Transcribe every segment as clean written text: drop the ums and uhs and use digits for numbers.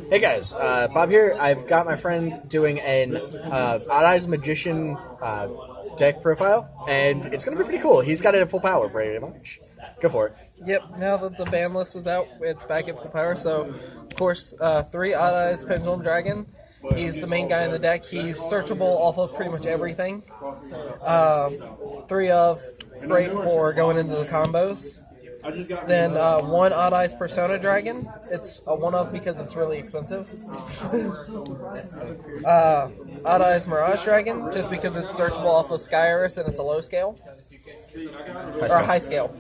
Hey guys, Bob here. I've got my friend doing an Odd Eyes Magician deck profile, and it's going to be pretty cool. He's got it at full power, pretty much. Go for it. Yep, now that the ban list is out, it's back at full power. So, of course, 3 Odd Eyes Pendulum Dragon. He's the main guy in the deck. He's searchable off of pretty much everything. 3 of Freight for going into the combos. Then 1 Odd Eyes Persona Dragon. It's a 1-of because it's really expensive. Odd Eyes Mirage Dragon, just because it's searchable off of Sky Iris and it's a low scale. Or high scale.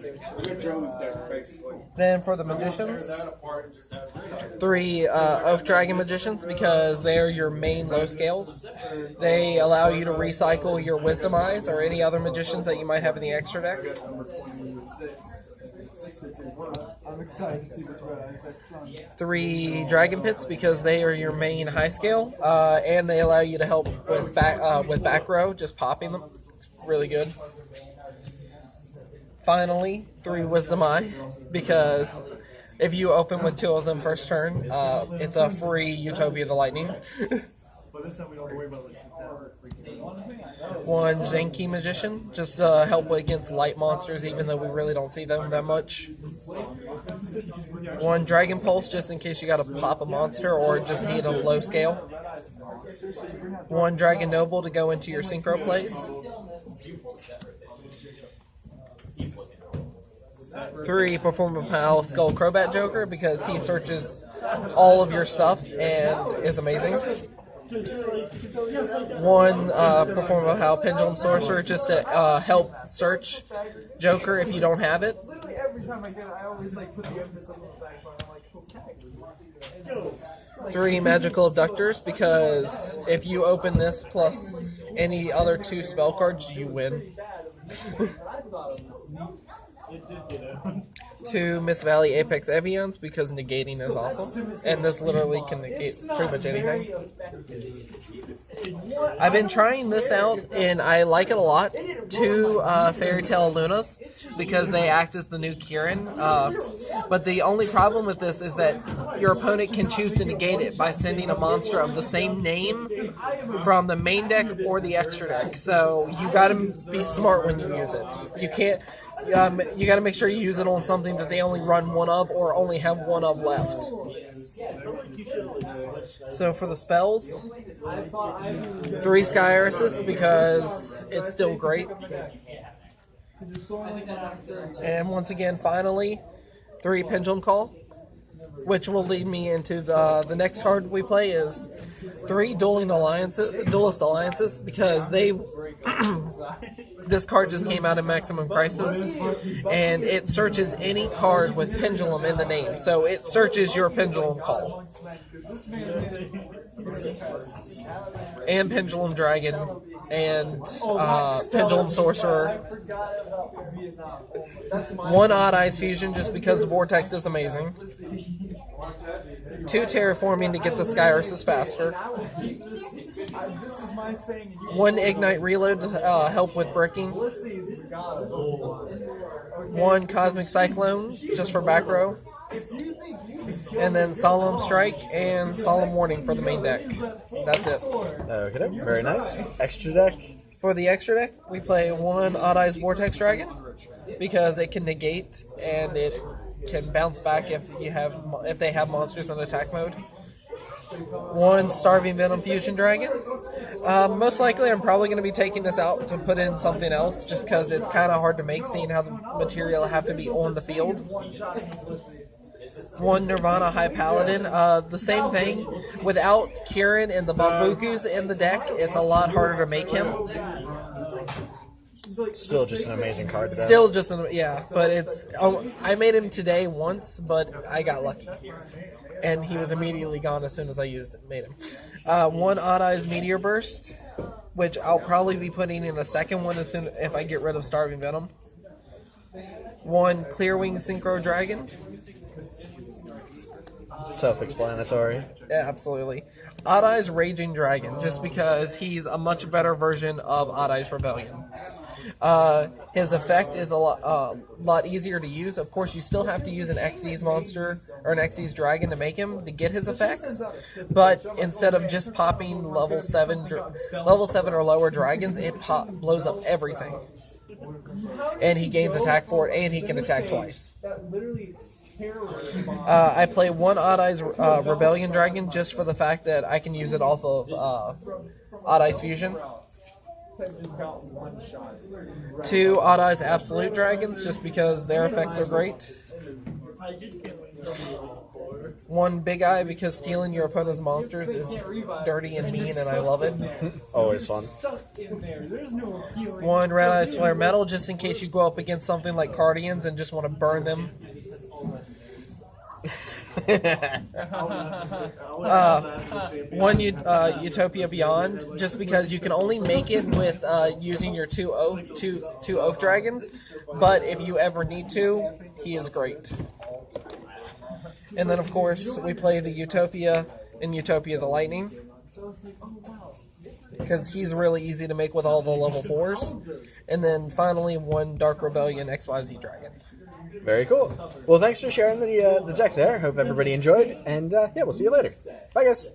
Then for the Magicians, 3 Oath Dragon Magicians, because they're your main low scales. They allow you to recycle your Wisdom Eyes or any other Magicians that you might have in the extra deck. I'm excited to see this ride. 3 Dragon Pits, because they are your main high scale, and they allow you to help with back row, just popping them. It's really good. Finally, 3 Wisdom Eye, because if you open with 2 of them first turn, it's a free Utopia the Lightning. But this time we don't have to worry about like 1 Zenki Magician, just to help against light monsters, even though we really don't see them that much. 1 Dragon Pulse, just in case you gotta pop a monster or just need a low scale. 1 Dragon Noble to go into your synchro plays. 3 Performance Pal Skull Crobat Joker, because he searches all of your stuff and is amazing. 1 Performance Pal Pendulum Sorcerer, just to help search Joker if you don't have it. every time I get it, I always like put the emphasis on the back bar. I'm like, okay. 3 Magical Abductors, because if you open this plus any other 2 spell cards, you win. 2 Miss Valley Apex Evians, because negating is awesome, and this literally can negate pretty much anything. I've been trying this out, and I like it a lot. 2 Fairy Tale Lunas, because they act as the new Kieran, but the only problem with this is that your opponent can choose to negate it by sending a monster of the same name from the main deck or the extra deck, so you gotta be smart when you use it. You can't... you got to make sure you use it on something that they only run 1 of or only have 1 of left. So for the spells, 3 Sky Irises, because it's still great. And once again, finally, 3 Pendulum Call, which will lead me into the next card we play is 3 Duelist Alliances, because they... This card just came out in Maximum Crisis, and it searches any card with Pendulum in the name. So it searches your Pendulum Call. And Pendulum Dragon, and Pendulum Sorcerer. 1 Odd Eyes Fusion, just because Vortex is amazing. 2 Terraforming to get the Sky Irises faster. 1 Ignite Reload to help with bricking. 1 Cosmic Cyclone, just for back row. And then Solemn Strike and Solemn Warning for the main deck. That's it. Okay, very nice. Extra deck. For the extra deck, we play 1 Odd Eyes Vortex Dragon, because it can negate and it can bounce back if they have monsters in attack mode. 1 Starving Venom Fusion Dragon. Most likely I'm probably going to be taking this out to put in something else, just because it's kind of hard to make, seeing how the material have to be on the field. 1 Nirvana High Paladin. The same thing. Without Kieran and the Bambukus in the deck, it's a lot harder to make him. Still just an amazing card. Though. Still just but it's... I made him today once, but I got lucky. And he was immediately gone as soon as I made him. 1 Odd Eyes Meteor Burst, which I'll probably be putting in a second one if I get rid of Starving Venom. 1 Clearwing Synchro Dragon. Self-explanatory. Yeah, absolutely. Odd Eyes Raging Dragon, just because he's a much better version of Odd Eyes Rebellion. His effect is a lot easier to use. Of course, you still have to use an Xyz monster or an Xyz dragon to make him to get his effects. But instead of just popping level 7 or lower dragons, it blows up everything. And he gains attack for it, and he can attack twice. I play one Odd Eyes Rebellion Dragon just for the fact that I can use it off of Odd Eyes Fusion. 2 Odd Eyes Absolute Dragons just because their effects are great. 1 Big Eye because stealing your opponent's monsters is dirty and mean, and I love it. Always fun. 1 Red Eyes Flare Metal just in case you go up against something like Cardians and just want to burn them. 1 Utopia Beyond, just because you can only make it with using your two Oath Dragons, but if you ever need to, he is great. And then, of course, we play the Utopia and Utopia the Lightning, because he's really easy to make with all the level 4s. And then, finally, 1 Dark Rebellion XYZ Dragon. Very cool. Well, thanks for sharing the deck there. Hope everybody enjoyed, and yeah, we'll see you later. Bye, guys.